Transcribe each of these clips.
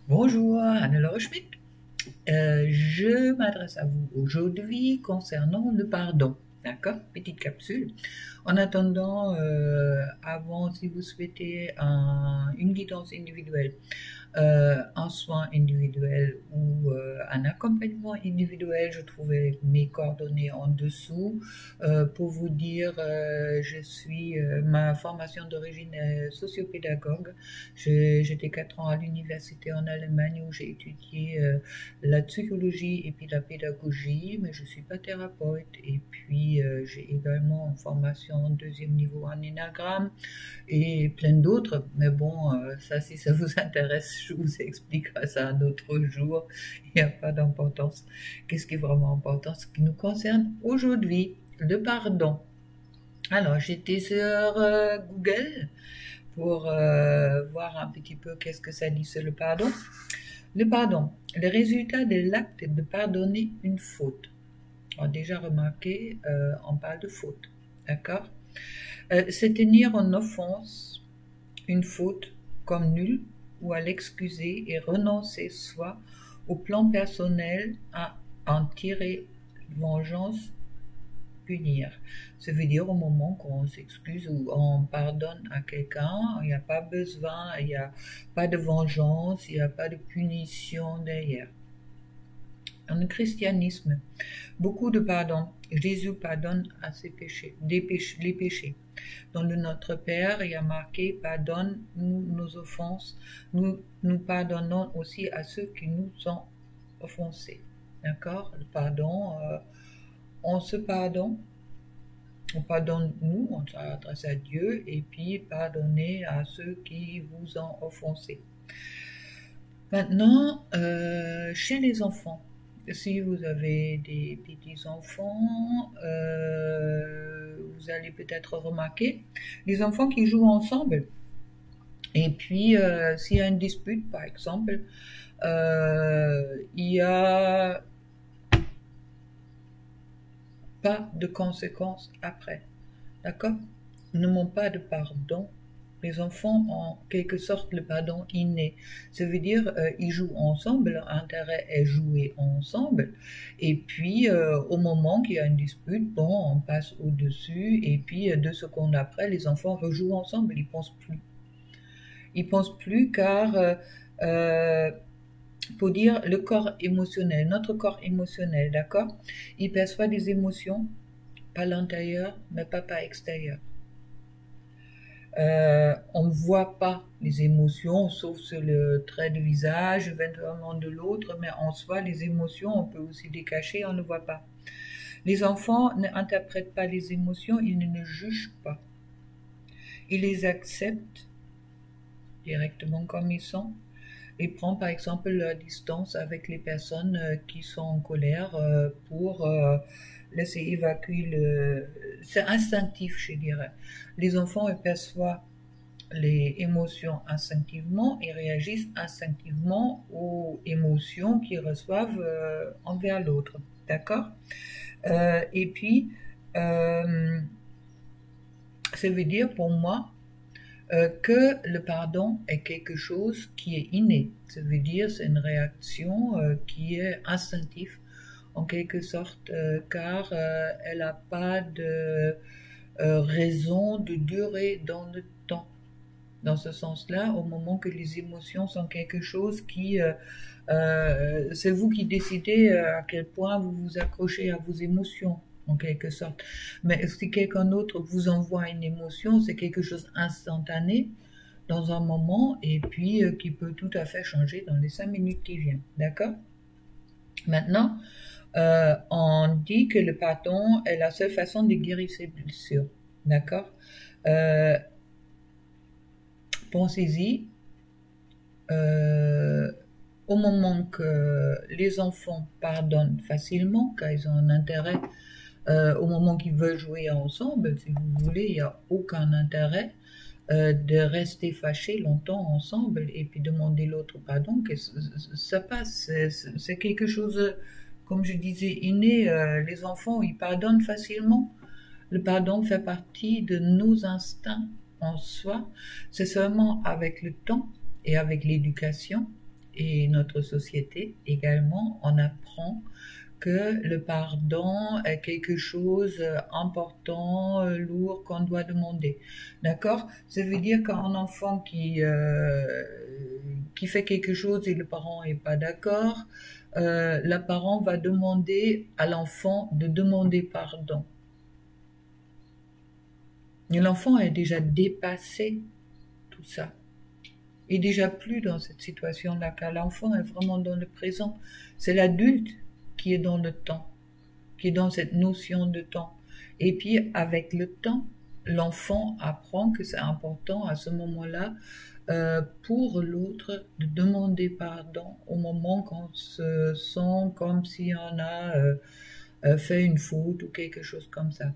Bonjour, Anne-Laure Schmitt. Je m'adresse à vous aujourd'hui concernant le pardon. D'accord? Petite capsule. En attendant, avant, si vous souhaitez une guidance individuelle, un soin individuel ou un accompagnement individuel, je trouvais mes coordonnées en dessous. Pour vous dire, ma formation d'origine est sociopédagogue. J'étais 4 ans à l'université en Allemagne où j'ai étudié la psychologie et puis la pédagogie, mais je suis pas thérapeute. Et puis j'ai également une formation en deuxième niveau en énagramme et plein d'autres. Mais bon, ça, si ça vous intéresse, je vous expliquerai ça un autre jour. Il n'y a pas d'importance. Qu'est-ce qui est vraiment important? Ce qui nous concerne aujourd'hui, le pardon. Alors, j'étais sur Google pour voir un petit peu qu'est-ce que ça dit sur le pardon. Le pardon, le résultat de l'acte de pardonner une faute. On a déjà remarqué, on parle de faute, d'accord? C'est tenir en offense une faute comme nulle ou à l'excuser et renoncer soit au plan personnel à en tirer vengeance, punir. Ça veut dire au moment qu'on s'excuse ou on pardonne à quelqu'un, il n'y a pas besoin, il n'y a pas de vengeance, il n'y a pas de punition derrière. Dans le christianisme, beaucoup de pardon. Jésus pardonne à ses péchés, les péchés. Dans le Notre Père, il y a marqué pardonne-nous nos offenses. Nous pardonnons aussi à ceux qui nous ont offensés. D'accord? Le pardon, on se pardonne. On pardonne nous, on s'adresse à Dieu et puis pardonnez à ceux qui vous ont offensé. Maintenant, chez les enfants, si vous avez des petits-enfants, vous allez peut-être remarquer les enfants qui jouent ensemble. Et puis, s'il y a une dispute, par exemple, il n'y a pas de conséquences après. D'accord? Ils ne manquent pas de pardon. Les enfants ont en quelque sorte le pardon inné. Ça veut dire ils jouent ensemble, leur intérêt est jouer ensemble. Et puis au moment qu'il y a une dispute, bon, on passe au-dessus. Et puis 2 secondes après, les enfants rejouent ensemble. Ils pensent plus. Ils pensent plus car pour dire le corps émotionnel, notre corps émotionnel, d'accord? Il perçoit des émotions, pas l'intérieur, mais pas par extérieur. On ne voit pas les émotions, sauf sur le trait de visage, éventuellement de l'autre, mais en soi, les émotions, on peut aussi les cacher, on ne voit pas. Les enfants n'interprètent pas les émotions, ils ne jugent pas. Ils les acceptent directement comme ils sont. Ils prennent par exemple leur distance avec les personnes qui sont en colère pour laisser évacuer le... C'est instinctif, je dirais. Les enfants perçoivent les émotions instinctivement et réagissent instinctivement aux émotions qu'ils reçoivent envers l'autre. D'accord? Et puis, ça veut dire pour moi que le pardon est quelque chose qui est inné. Ça veut dire c'est une réaction qui est instinctive en quelque sorte, car elle n'a pas de raison de durer dans le temps. Dans ce sens-là, au moment que les émotions sont quelque chose qui... c'est vous qui décidez à quel point vous vous accrochez à vos émotions, en quelque sorte. Mais si quelqu'un d'autre vous envoie une émotion, c'est quelque chose instantané dans un moment et puis qui peut tout à fait changer dans les 5 minutes qui viennent. D'accord? Maintenant, on dit que le pardon est la seule façon de guérir ses blessures. D'accord? Pensez-y. Au moment que les enfants pardonnent facilement, car ils ont un intérêt, au moment qu'ils veulent jouer ensemble, si vous voulez, il n'y a aucun intérêt de rester fâchés longtemps ensemble et puis demander l'autre pardon, que ça passe. C'est quelque chose, comme je disais, inné. Les enfants, ils pardonnent facilement. Le pardon fait partie de nos instincts en soi. C'est seulement avec le temps et avec l'éducation et notre société également, on apprend que le pardon est quelque chose important, lourd, qu'on doit demander. D'accord? Ça veut dire qu'un enfant qui fait quelque chose et le parent n'est pas d'accord, le parent va demander à l'enfant de demander pardon. Et l'enfant est déjà dépassé tout ça. Il est déjà plus dans cette situation-là, car l'enfant est vraiment dans le présent. C'est l'adulte qui est dans le temps, qui est dans cette notion de temps. Et puis, avec le temps, l'enfant apprend que c'est important à ce moment-là pour l'autre de demander pardon au moment qu'on se sent comme si on a fait une faute ou quelque chose comme ça.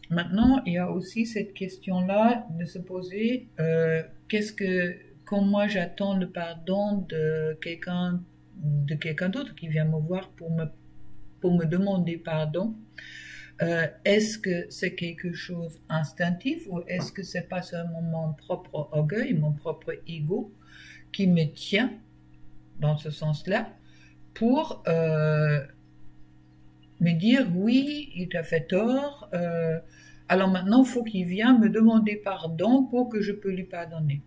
Maintenant, il y a aussi cette question-là de se poser quand moi j'attends le pardon de quelqu'un d'autre qui vient me voir pour me demander pardon, est-ce que c'est quelque chose instinctif ou est-ce que c'est pas seulement mon propre orgueil, mon propre ego qui me tient dans ce sens-là pour me dire oui, il t'a fait tort, alors maintenant il faut qu'il vienne me demander pardon pour que je peux lui pardonner.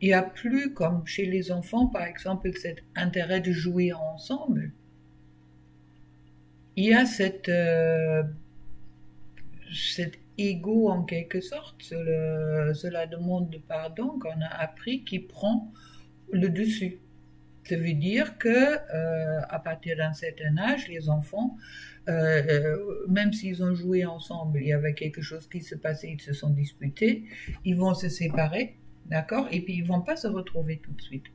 Il n'y a plus, comme chez les enfants, par exemple, cet intérêt de jouer ensemble. Il y a cet ego, en quelque sorte, cela demande de pardon qu'on a appris qui prend le dessus. Ça veut dire que à partir d'un certain âge, les enfants, même s'ils ont joué ensemble, il y avait quelque chose qui se passait, ils se sont disputés, ils vont se séparer. D'accord? Et puis ils vont pas se retrouver tout de suite,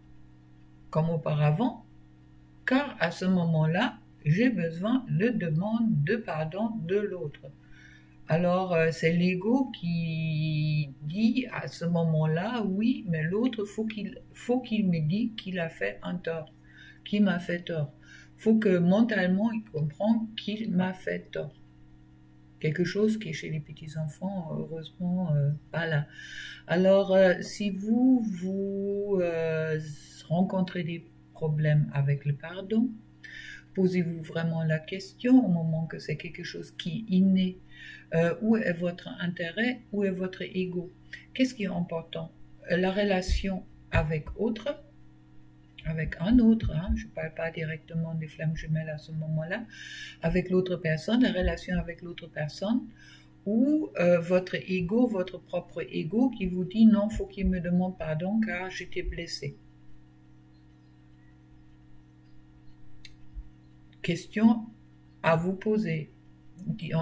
comme auparavant, car à ce moment-là, j'ai besoin de demande de pardon de l'autre. Alors, c'est l'ego qui dit à ce moment-là, oui, mais l'autre, faut qu'il me dise qu'il a fait un tort, qu'il m'a fait tort. Faut que mentalement, il comprenne qu'il m'a fait tort. Quelque chose qui est chez les petits-enfants, heureusement, pas là. Alors, si vous rencontrez des problèmes avec le pardon, posez-vous vraiment la question au moment que c'est quelque chose qui est inné. Où est votre intérêt? Où est votre ego? Qu'est-ce qui est important? La relation avec un autre, hein, je ne parle pas directement des flammes jumelles à ce moment-là, avec l'autre personne, la relation avec l'autre personne, ou votre ego, votre propre ego qui vous dit non, faut qu'il me demande pardon car j'étais blessé. Question à vous poser.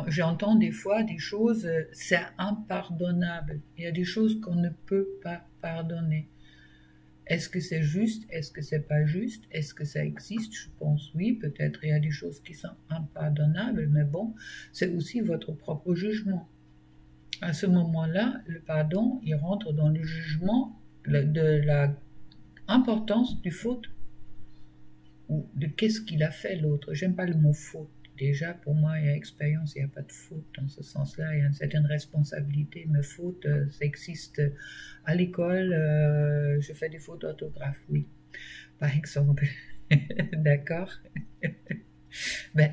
J'entends des fois des choses, c'est impardonnable. Il y a des choses qu'on ne peut pas pardonner. Est-ce que c'est juste? Est-ce que c'est pas juste? Est-ce que ça existe? Je pense oui, peut-être il y a des choses qui sont impardonnables, mais bon, c'est aussi votre propre jugement. À ce moment-là, le pardon, il rentre dans le jugement de la importance du faute ou de qu'est-ce qu'il a fait l'autre. J'aime pas le mot faute. Déjà, pour moi, il y a expérience, il n'y a pas de faute dans ce sens-là. Il y a une certaine responsabilité, mais faute, ça existe à l'école. Je fais des fautes d'orthographe, oui, par exemple. D'accord? Mais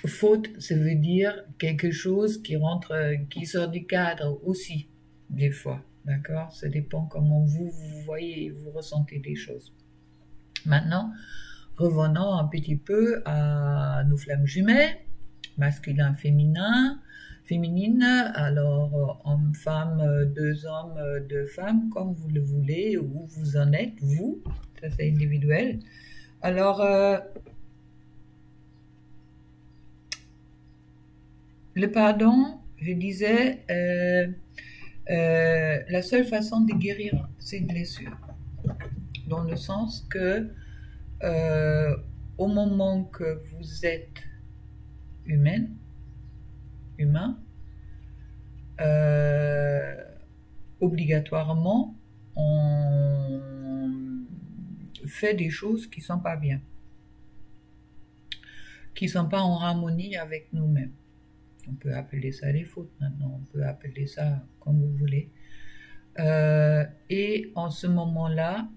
faute, ça veut dire quelque chose qui sort du cadre aussi, des fois. D'accord? Ça dépend comment vous voyez et vous ressentez les choses. Maintenant, revenons un petit peu à nos flammes jumelles, masculin, féminin, féminine, alors homme, femme, deux hommes, deux femmes, comme vous le voulez, où vous en êtes, vous, ça c'est individuel. Alors, le pardon, je disais, la seule façon de guérir ces blessures, dans le sens que au moment que vous êtes humain, obligatoirement, on fait des choses qui sont pas bien, qui sont pas en harmonie avec nous-mêmes. On peut appeler ça des fautes maintenant, on peut appeler ça comme vous voulez. Et en ce moment-là,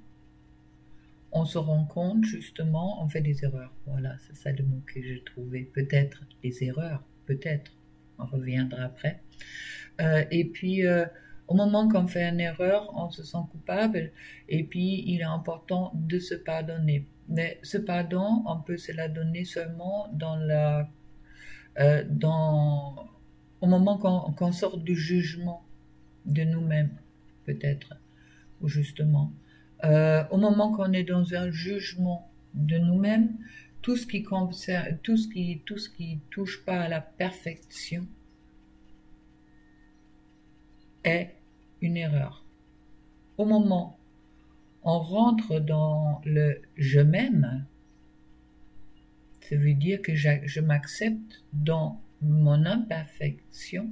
on se rend compte, justement, on fait des erreurs. Voilà, c'est ça le mot que j'ai trouvé. Peut-être des erreurs, peut-être. On reviendra après. Et puis, au moment qu'on fait une erreur, on se sent coupable. Et puis, il est important de se pardonner. Mais ce pardon, on peut se la donner seulement au moment qu'on sort du jugement de nous-mêmes, peut-être, ou justement. Au moment qu'on est dans un jugement de nous-mêmes, tout ce qui touche pas à la perfection est une erreur. Au moment où on rentre dans le je m'aime, ça veut dire que je m'accepte dans mon imperfection,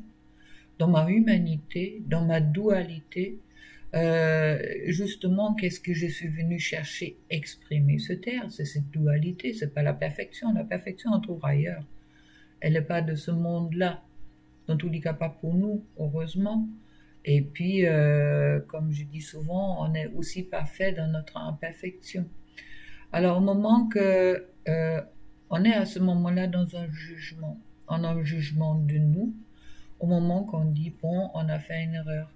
dans ma humanité, dans ma dualité. Justement, qu'est-ce que je suis venu chercher, exprimer, se taire, c'est cette dualité, c'est pas la perfection. La perfection, on trouve ailleurs. Elle n'est pas de ce monde-là. Dans tous les cas, pas pour nous, heureusement. Et puis, comme je dis souvent, on est aussi parfait dans notre imperfection. Alors, au moment que on est à ce moment-là dans un jugement, on a un jugement de nous, au moment qu'on dit, bon, on a fait une erreur,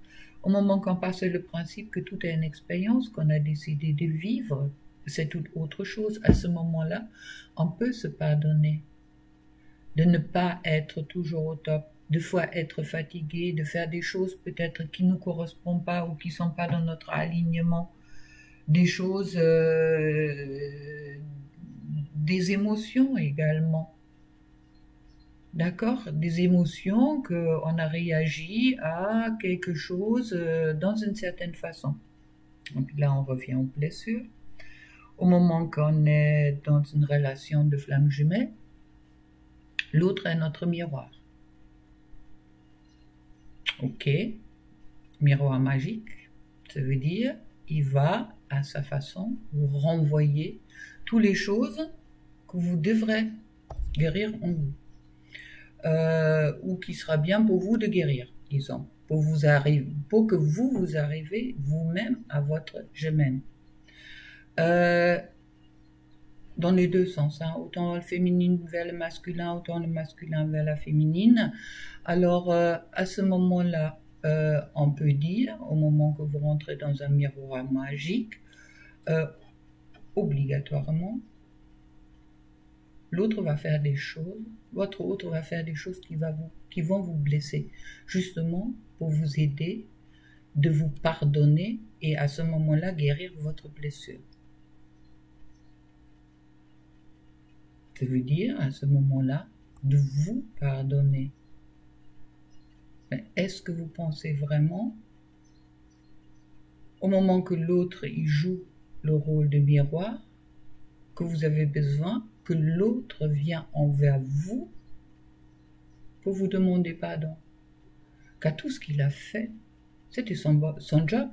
au moment qu'on passe le principe que tout est une expérience, qu'on a décidé de vivre, c'est toute autre chose. À ce moment-là, on peut se pardonner de ne pas être toujours au top, de fois être fatigué, de faire des choses peut-être qui ne nous correspondent pas ou qui ne sont pas dans notre alignement, des choses, des émotions également. D'accord? Des émotions qu'on a réagi à quelque chose dans une certaine façon. Donc là, on revient aux blessures. Au moment qu'on est dans une relation de flamme jumelle, l'autre est notre miroir. Ok, miroir magique, ça veut dire il va à sa façon vous renvoyer toutes les choses que vous devrez guérir en vous. Ou qui sera bien pour vous de guérir, disons, pour que vous arrivez vous-même à votre je m'aime. Dans les deux sens, hein, autant le féminin vers le masculin, autant le masculin vers la féminine. Alors, à ce moment-là, on peut dire, au moment que vous rentrez dans un miroir magique, obligatoirement, l'autre va faire des choses, votre autre va faire des choses qui vont vous blesser, justement pour vous aider, de vous pardonner et à ce moment-là guérir votre blessure. Ça veut dire à ce moment-là de vous pardonner. Mais est-ce que vous pensez vraiment, au moment que l'autre y joue le rôle de miroir, que vous avez besoin que l'autre vienne envers vous pour vous demander pardon? Car tout ce qu'il a fait, c'était son job.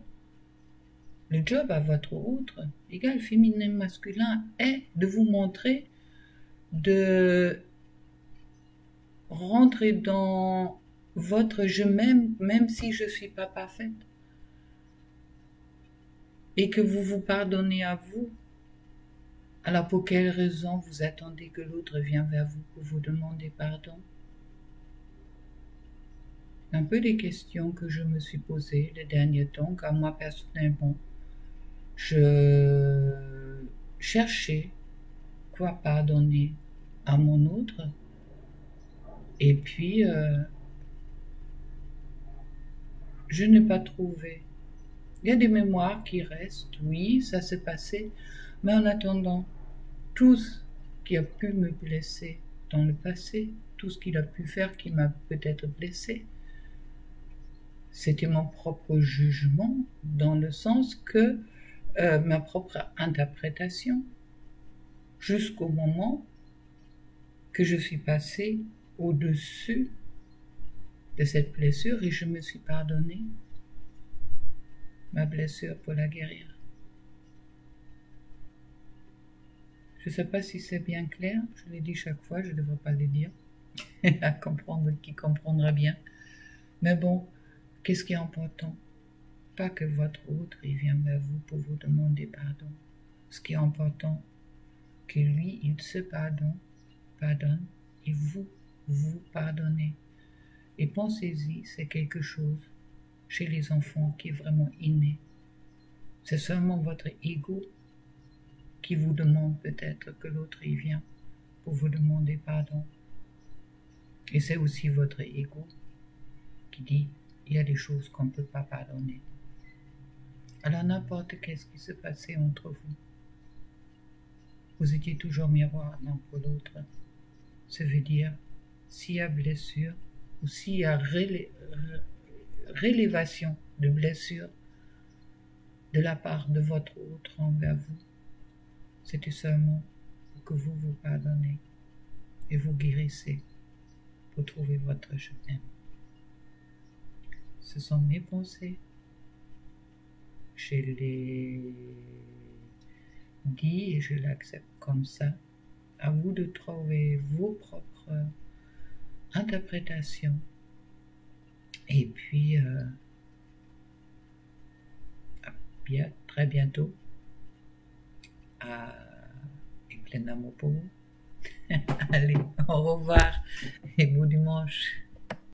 Le job à votre autre, égal féminin, masculin, est de vous montrer, de rentrer dans votre je m'aime, même si je ne suis pas parfaite. Et que vous vous pardonnez à vous. Alors pour quelle raison vous attendez que l'autre vienne vers vous pour vous demander pardon? Un peu des questions que je me suis posées les derniers temps, car moi personnellement, je cherchais quoi pardonner à mon autre. Et puis, je n'ai pas trouvé. Il y a des mémoires qui restent, oui, ça s'est passé, mais en attendant, tout ce qui a pu me blesser dans le passé, tout ce qu'il a pu faire qui m'a peut-être blessé, c'était mon propre jugement, dans le sens que ma propre interprétation, jusqu'au moment que je suis passée au-dessus de cette blessure et je me suis pardonnée ma blessure pour la guérir. Je ne sais pas si c'est bien clair, je l'ai dit chaque fois, je ne devrais pas le dire, à comprendre, qui comprendra bien. Mais bon, qu'est-ce qui est important? Pas que votre autre il vient vers vous pour vous demander pardon. Ce qui est important, que lui, il se pardonne et vous pardonnez. Et pensez-y, c'est quelque chose chez les enfants qui est vraiment inné. C'est seulement votre ego qui vous demande peut-être que l'autre y vient pour vous demander pardon. Et c'est aussi votre ego qui dit il y a des choses qu'on ne peut pas pardonner. Alors n'importe qu'est-ce qui se passait entre vous, vous étiez toujours miroir l'un pour l'autre. Ça veut dire s'il y a blessure ou s'il y a rélévation de blessure de la part de votre autre envers vous, c'était seulement pour que vous vous pardonnez et vous guérissez pour trouver votre chemin. Ce sont mes pensées. Je l'ai dit et je l'accepte comme ça. À vous de trouver vos propres interprétations. Et puis, très bientôt. Et plein d'amour pour vous. Allez, au revoir et bon dimanche.